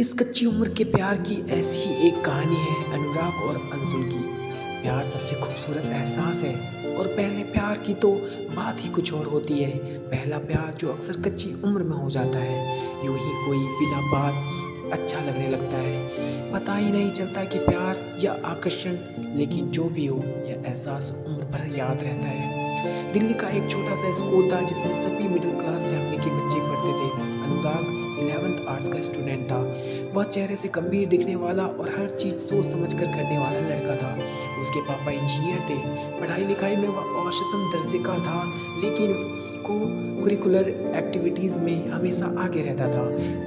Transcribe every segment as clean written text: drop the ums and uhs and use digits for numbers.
इस कच्ची उम्र के प्यार की ऐसी ही एक कहानी है अनुराग और अंशुल की। प्यार सबसे खूबसूरत एहसास है और पहले प्यार की तो बात ही कुछ और होती है। पहला प्यार जो अक्सर कच्ची उम्र में हो जाता है, यूं ही कोई बिना बात अच्छा लगने लगता है। पता ही नहीं चलता कि प्यार या आकर्षण, लेकिन जो भी हो यह एहसास उम्र भर याद रहता है। दिल्ली का एक छोटा सा स्कूल था जिसमें सभी मिडिल क्लास फैमिली के बच्चे पढ़ते थे। अनुराग 11th आर्ट्स का स्टूडेंट था। वह चेहरे से गंभीर दिखने वाला और हर चीज़ सोच समझ कर करने वाला लड़का था। उसके पापा इंजीनियर थे। पढ़ाई लिखाई में वह औसतन दर्जे का था, लेकिन को करिकुलर एक्टिविटीज़ में हमेशा आगे रहता था।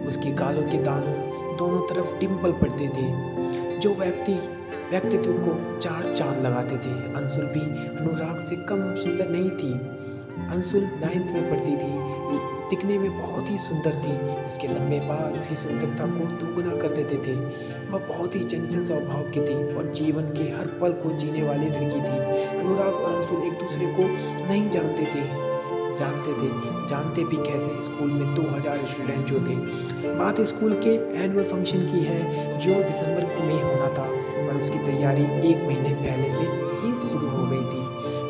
उसके गालों के दानों दोनों तरफ डिम्पल पड़ते थे जो व्यक्तित्व को चार चांद लगाते थे। अंशुल भी अनुराग से कम सुंदर नहीं थी। अंशुल 9th में पढ़ती थी। दिखने में बहुत ही सुंदर थी। उसके लंबे बाल उसकी सुंदरता को दोगुना कर देते थे। वह बहुत ही चंचल स्वभाव की थी और जीवन के हर पल को जीने वाली लड़की थी। अनुराग और अंशुल एक दूसरे को नहीं जानते भी कैसे। स्कूल में 2000 स्टूडेंट जो थे। बात स्कूल के एनुअल फंक्शन की है जो दिसंबर में होना था, पर उसकी तैयारी 1 महीने पहले से ही शुरू हो गई थी।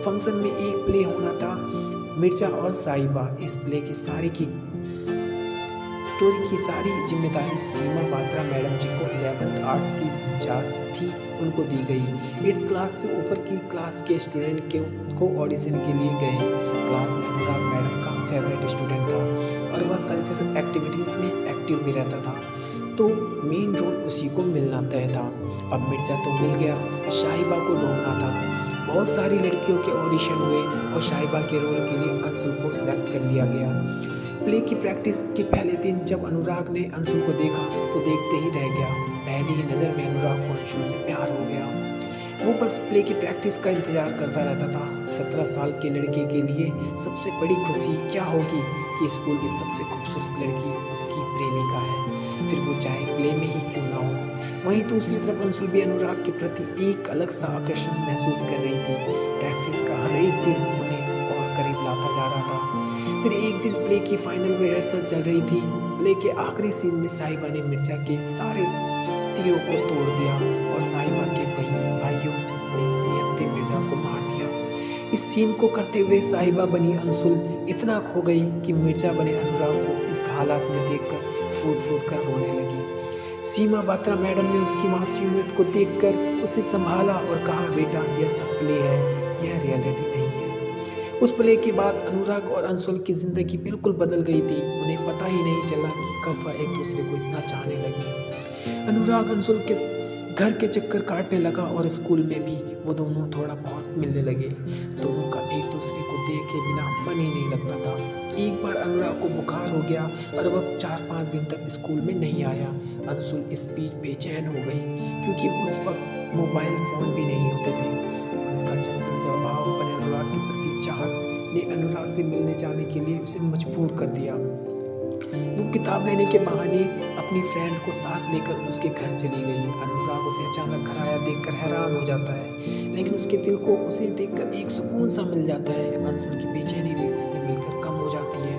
फंक्शन में एक प्ले होना था, मिर्जा और साहिबा। इस प्ले की स्टोरी की सारी जिम्मेदारी सीमा बात्रा मैडम जी को 11th आर्ट्स की इंचार्ज थी उनको दी गई। 8th क्लास से ऊपर की क्लास के स्टूडेंट को ऑडिशन के लिए गए। क्लास में अनुराग मैडम का फेवरेट स्टूडेंट था और वह कल्चरल एक्टिविटीज़ में एक्टिव भी रहता था, तो मेन रोल उसी को मिलना तय था। अब मिर्जा तो मिल गया, साहिबा को ढूंढना था। बहुत सारी लड़कियों के ऑडिशन हुए और साहिबा के रोल के लिए अंशुल को सिलेक्ट कर लिया गया। प्ले की प्रैक्टिस के पहले दिन जब अनुराग ने अंशुल को देखा तो देखते ही रह गया। पहली ही नज़र में अनुराग को अंशुल से प्यार हो गया। वो बस प्ले की प्रैक्टिस का इंतजार करता रहता था। 17 साल के लड़के के लिए सबसे बड़ी खुशी क्या होगी कि स्कूल की सबसे खूबसूरत लड़की उसकी प्रेमिका है, फिर वो चाहे प्ले में ही क्यों ना हो। वहीं दूसरी तरफ अंशुल भी अनुराग के प्रति एक अलग सा आकर्षण महसूस कर रही थी। प्रैक्टिस का हर एक दिन उन्हें और करीब लाता जा रहा था। फिर एक दिन प्ले की फाइनल रिहर्सल चल रही थी। प्ले के आखिरी सीन में साहिबा ने मिर्जा के सारे तीरों को तोड़ दिया और साहिबा के भाइयों ने नियत्ते मिर्जा को मार दिया। इस सीन को करते हुए साहिबा बनी अंशुल इतना खो गई कि मिर्जा बने अनुराग को इस हालात में देखकर फूट कर रोने लगी। सीमा बात्रा मैडम ने उसकी मासूमियत को देखकर उसे संभाला और कहा, बेटा यह सब प्ले है, यह रियलिटी नहीं है। उस प्ले के बाद अनुराग और अंशुल की ज़िंदगी बिल्कुल बदल गई थी। उन्हें पता ही नहीं चला कि कब वह एक दूसरे को इतना चाहने लगे। अनुराग अंशुल के घर के चक्कर काटने लगा और स्कूल में भी वो दोनों थोड़ा बहुत मिलने लगे। दोनों का एक दूसरे को देखे बिना मन ही नहीं लगता था। एक बार अनुराग को बुखार हो गया और वह 4-5 दिन तक स्कूल में नहीं आया। अंशुल इस बीच बेचैन हो गई क्योंकि उस वक्त मोबाइल फ़ोन भी नहीं होते थे। उसका चंचल स्वभाव और अनुराग के प्रति चाहत ने अनुराग से मिलने जाने के लिए उसे मजबूर कर दिया। वो किताब लेने के बहाने अपनी फ्रेंड को साथ लेकर उसके घर चली गई। अनुराग उसे अचानक घर आया देखकर हैरान हो जाता है, लेकिन उसके दिल को उसे देखकर एक सुकून सा मिल जाता है। अंशुल की बेचैनी भी उससे मिलकर कम हो जाती है।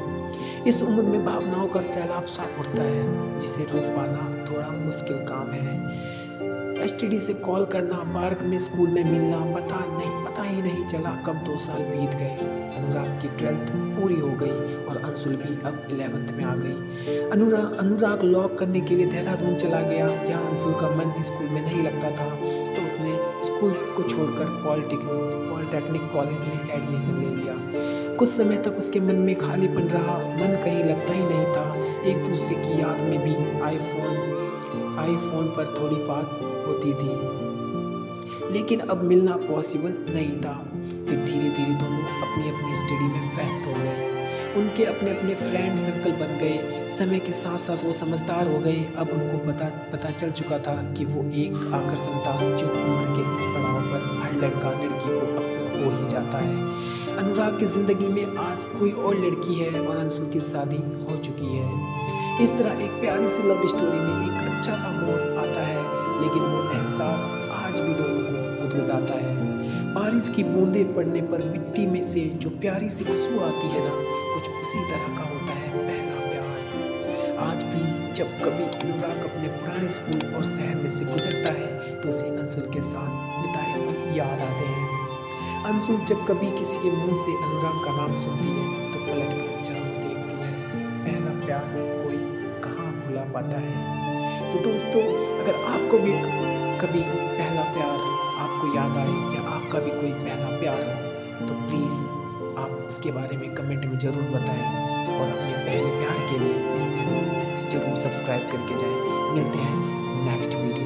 इस उम्र में भावनाओं का सैलाब सा उठता है जिसे रोक पाना थोड़ा मुश्किल काम है। एसटीडी से कॉल करना, पार्क में, स्कूल में मिलना, पता ही नहीं चला कब 2 साल बीत गए। अनुराग की 12th पूरी हो गई और अंशुल भी अब 11th में आ गई। अनुराग लॉक करने के लिए देहरादून चला गया। यहाँ अंशुल का मन स्कूल में नहीं लगता था, तो उसने स्कूल को छोड़कर पॉलिटेक्निक कॉलेज में एडमिशन ले लिया। कुछ समय तक उसके मन में खालीपन रहा, मन कहीं लगता ही नहीं था। एक दूसरे की याद में भी आईफोन पर थोड़ी बात होती थी, लेकिन अब मिलना पॉसिबल नहीं था। फिर धीरे धीरे दोनों अपनी अपनी स्टडी में व्यस्त हो गए। उनके अपने अपने फ्रेंड सर्कल बन गए। समय के साथ साथ वो समझदार हो गए। अब उनको पता चल चुका था कि वो एक आकर्षण था जो उम्र के इस पड़ाव पर हर लड़का लड़की को अक्सर हो ही जाता है। अनुराग की ज़िंदगी में आज कोई और लड़की है और अंशुल की शादी हो चुकी है। इस तरह एक प्यारी सी लव स्टोरी में एक अच्छा सा मोड़ आता है, लेकिन वो एहसास आज भी दोनों को बदलता है। बारिश की बूंदें पड़ने पर मिट्टी में से जो प्यारी सी खुशबू आती है ना, कुछ उसी तरह का होता है पहला प्यार। आज भी जब कभी अनुराग अपने हर स्कूल और शहर में से गुजरता है तो उसे अंशुल के साथ बिताए पल याद आते हैं। अंशुल जब कभी किसी के मुंह से अनुराग का नाम सुनती है तो पलट कर जरूर देखती है। पहला प्यार कोई कहाँ भुला पाता है। तो दोस्तों, अगर आपको भी कभी पहला प्यार आपको याद आए या आपका भी कोई पहला प्यार हो तो प्लीज़ आप उसके बारे में कमेंट में ज़रूर बताएं और अपने पहले प्यार के लिए इस चैनल को जरूर सब्सक्राइब करके जाएं। मिलते हैं नेक्स्ट